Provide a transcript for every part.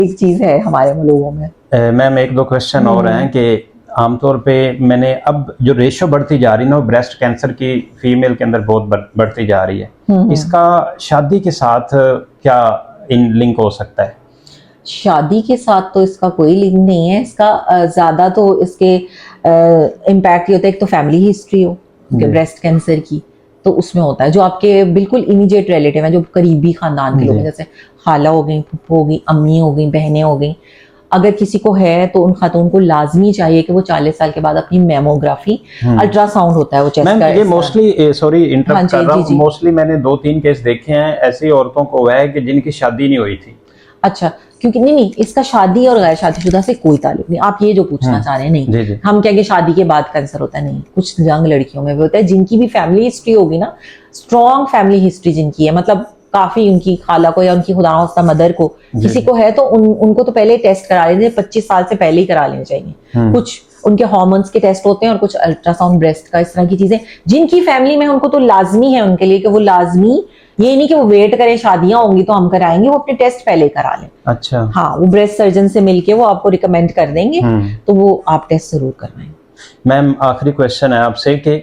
एक चीज है हमारे लोगों में। मैम एक दो क्वेश्चन और हैं कि आमतौर पे मैंने अब जो रेशो बढ़ती जा रही है ना, वो ब्रेस्ट कैंसर की फीमेल के अंदर बहुत बढ़ती जा रही है। इसका शादी के साथ क्या इन लिंक हो सकता है? शादी के साथ तो इसका कोई लिंक नहीं है। इसका ज्यादा तो इसके इम्पैक्ट ये होता है, एक तो फैमिली हिस्ट्री हो ब्रेस्ट कैंसर की, तो उसमें होता है। जो आपके बिल्कुल इमीडिएट रिलेटिव हैं, जो करीबी खानदान के लोग हैं, जैसे खाला हो गई, फूफो हो गई, अम्मी हो गई, बहनें हो गई, अगर किसी को है तो उन खातून को लाजमी चाहिए कि वो 40 साल के बाद अपनी मेमोग्राफी, अल्ट्रासाउंड होता है वो चेस्ट का। ये मोस्टली, सॉरी इंटरप्ट कर रहा हूँ, जी। मोस्टली मैंने 2-3 केस देखे हैं ऐसी औरतों को हुआ है कि जिनकी शादी नहीं हुई थी। अच्छा, क्योंकि नहीं, इसका शादी और गैर शादीशुदा से कोई ताल्लुक नहीं। आप ये जो पूछना चाह रहे हैं, नहीं जी। हम कहेंगे शादी के बाद कैंसर होता है, नहीं। कुछ यंग लड़कियों में भी होता है जिनकी भी फैमिली हिस्ट्री होगी ना, स्ट्रॉन्ग फैमिली हिस्ट्री जिनकी है, मतलब काफी उनकी खाला को या उनकी खुदा ना मदर को किसी को है, तो उनको तो पहले टेस्ट करा लेने, 25 साल से पहले ही करा लेने चाहिए। कुछ उनके हार्मोन्स के टेस्ट होते हैं और कुछ अल्ट्रासाउंड ब्रेस्ट का, इस तरह की चीजें जिनकी फैमिली में, उनको तो लाजमी है उनके लिए कि वो लाजमी, ये नहीं कि वो वेट करें शादियां होंगी तो हम कराएंगे, वो अपने टेस्ट पहले करा लें। अच्छा, हाँ, वो ब्रेस्ट सर्जन से मिलके वो आपको रिकमेंड कर देंगे, तो वो आप टेस्ट जरूर करवाएं। मैम आखिरी क्वेश्चन है आपसे कि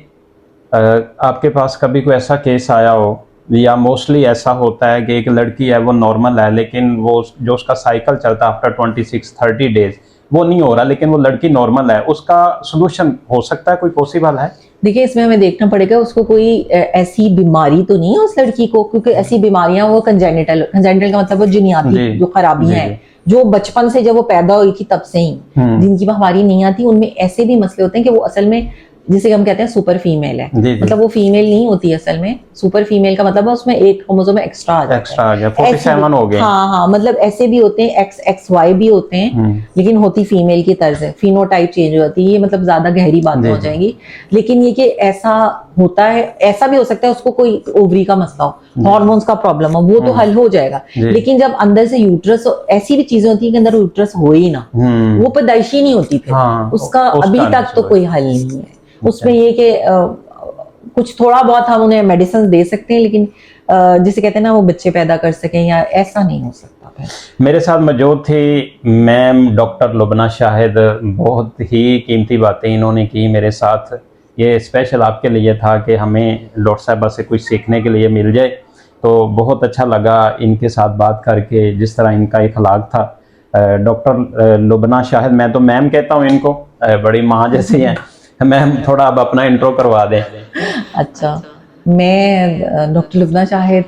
आपके पास कभी कोई ऐसा केस आया हो, या मोस्टली ऐसा होता है कि एक लड़की है वो नॉर्मल है, लेकिन वो जो उसका साइकिल चलता है आफ्टर 26-30 डेज वो नहीं हो रहा, लेकिन वो लड़की नॉर्मल है, उसका सोल्यूशन हो सकता है, कोई पॉसिबल है? देखिए, इसमें हमें देखना पड़ेगा उसको कोई ऐसी बीमारी तो नहीं है उस लड़की को, क्योंकि ऐसी बीमारियां वो कंजेनिटल का मतलब वो जिनियाती जो खराबियां हैं, जो बचपन से जब वो पैदा हुई थी तब से ही जिनकी बीमारी नहीं आती, उनमें ऐसे भी मसले होते हैं कि वो असल में, जिसे हम कहते हैं सुपर फीमेल है, मतलब वो फीमेल नहीं होती असल में। सुपर फीमेल का मतलब है उसमें एक क्रोमोसोम एक्स्ट्रा आ जाता है, 47 हो गए। हाँ, मतलब ऐसे भी होते हैं, XXY भी होते हैं, लेकिन होती फीमेल की तर्ज है, फिनोटाइप चेंज हो जाती है। ये मतलब ज्यादा गहरी बातें हो जाएंगी, लेकिन ये कि ऐसा होता है। ऐसा भी हो सकता है उसको कोई ओवरी का मसला हो, हार्मोन्स का प्रॉब्लम हो, वो तो हल हो जाएगा। लेकिन जब अंदर से यूट्रस, ऐसी भी चीजें होती है कि अंदर यूट्रस हो ही ना, वो पैदाइशी नहीं होती, फिर उसका अभी तक तो कोई हल नहीं है। उसमें ये कि कुछ थोड़ा बहुत हम उन्हें मेडिसिन दे सकते हैं, लेकिन जिसे कहते हैं ना वो बच्चे पैदा कर सकें, या ऐसा नहीं हो सकता। मेरे साथ मौजूद थी मैम डॉक्टर लुबना शाहिद, बहुत ही कीमती बातें इन्होंने की मेरे साथ। ये स्पेशल आपके लिए था कि हमें डॉक्टर साहबा से कुछ सीखने के लिए मिल जाए, तो बहुत अच्छा लगा इनके साथ बात करके, जिस तरह इनका इखलाक था। डॉक्टर लुबना शाहिद, मैं तो मैम कहता हूँ इनको, बड़ी माँ जैसी हैं। मैम थोड़ा अब अपना इंट्रो करवा दें। अच्छा, मैं डॉक्टर लुबना शाहिद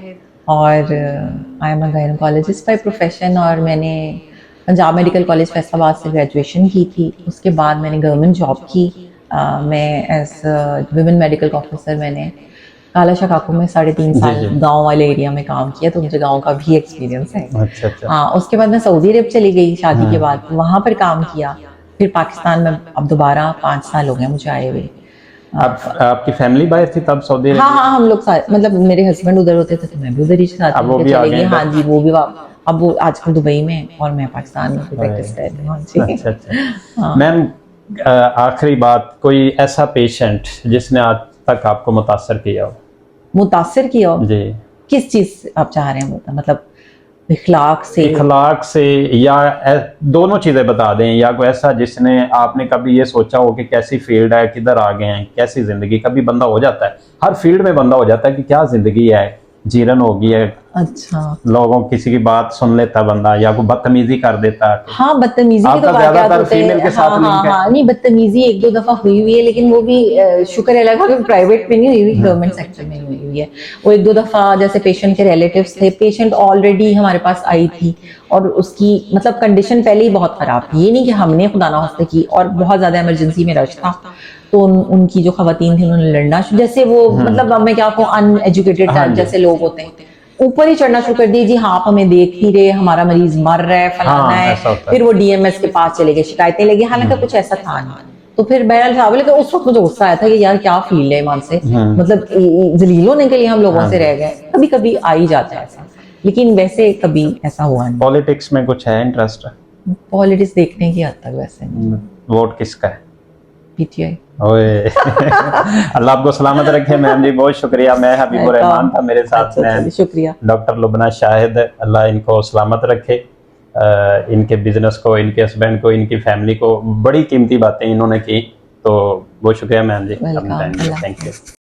और I am a gynaecologist by profession, और मैंने पंजाब मेडिकल कॉलेज फैसलाबाद से ग्रेजुएशन की थी। उसके बाद मैंने गवर्नमेंट जॉब की। मैं एज वुमेन मेडिकल ऑफिसर मैंने काला शकाको में 3.5 साल गांव वाले एरिया में काम किया, तो मुझे गांव का भी एक्सपीरियंस है। अच्छा। हाँ, उसके बाद मैं सऊदी अरब चली गई शादी के बाद, वहाँ पर काम किया। फिर पाकिस्तान में अब दोबारा 5 साल हो गए मुझे आए हुए। आपकी फैमिली बाहर थी तब सऊदी अरब? हाँ, हम लोग मतलब मेरे हस्बैंड उधर होते थे तो मैं भी उधर ही साथ वो भी चले गई। हाँ जी, वो भी अब वो आजकल दुबई में और मैं पाकिस्तान में प्रैक्टिस कर रही हूँ। अच्छा। मैम आखिरी बात, कोई ऐसा पेशेंट जिसने आज तक आपको मुतासर किया हो? मुतासर किया हो जी? किस चीज आप चाह रहे हैं, मतलब इखलाक से या दोनों चीजें बता दें, या कोई ऐसा जिसने आपने कभी ये सोचा हो कि कैसी फील्ड है, किधर आ गए हैं, कैसी जिंदगी। कभी बंदा हो जाता है, हर फील्ड में बंदा हो जाता है कि क्या जिंदगी है, जीरन होगी है। अच्छा, लोगों किसी की बात सुन लेता बंदा, या कोई बदतमीजी कर देता। हाँ, बदतमीजी की तो ज्यादातर फीमेल के साथ लिंक है। हाँ, नहीं, बदतमीजी 1-2 दफा हुई हुई है, लेकिन वो भी शुक्र है अल्लाह का, प्राइवेट में नहीं हुई हुई, गवर्नमेंट सेक्टर में हुई हुई है। वो 1-2 दफा, जैसे पेशेंट के रिलेटिव्स थे, पेशेंट ऑलरेडी हमारे पास आई थी और उसकी मतलब कंडीशन पहले ही बहुत खराब थी। ये नहीं कि हमने खुदा ना खास्ता की, और बहुत ज्यादा इमरजेंसी में रश था, तो उनकी जो खवातीन थी उन्होंने लड़ना, जैसे वो मतलब मैं क्या कहूँ, अनएजुकेटेड जैसे लोग होते हैं, ऊपर ही चढ़ना शुरू कर दिए। जी हाँ, आप हमें देख नहीं रहे, हमारा मरीज मर रहा है, फलाना है। फिर वो DMS के पास चले गए, शिकायतें लगी, हालांकि कुछ ऐसा था नहीं। तो फिर बहरहाल साहब, लेकिन उस वक्त मुझे गुस्सा आया था कि यार क्या फील है ईमान से, मतलब जलील होने के लिए हम लोगों से रह गए। कभी कभी आ ही जाता है ऐसा, लेकिन वैसे कभी ऐसा हुआ नहीं। पॉलिटिक्स में कुछ है इंटरेस्ट? पॉलिटिक्स देखने की हद तक वैसे नहीं। वोट किसका है? PTI। अल्लाह आपको सलामत रखे मैम जी, बहुत शुक्रिया। मैं हबीबुर रहमान था, मेरे साथ में शुक्रिया डॉक्टर लुबना शाहिद, अल्लाह इनको सलामत रखे। इनके बिजनेस को, इनके हस्बैंड को, इनकी फैमिली को बड़ी कीमती बातें इन्होंने की। तो बहुत शुक्रिया ma'am ji, welcome. Thank you.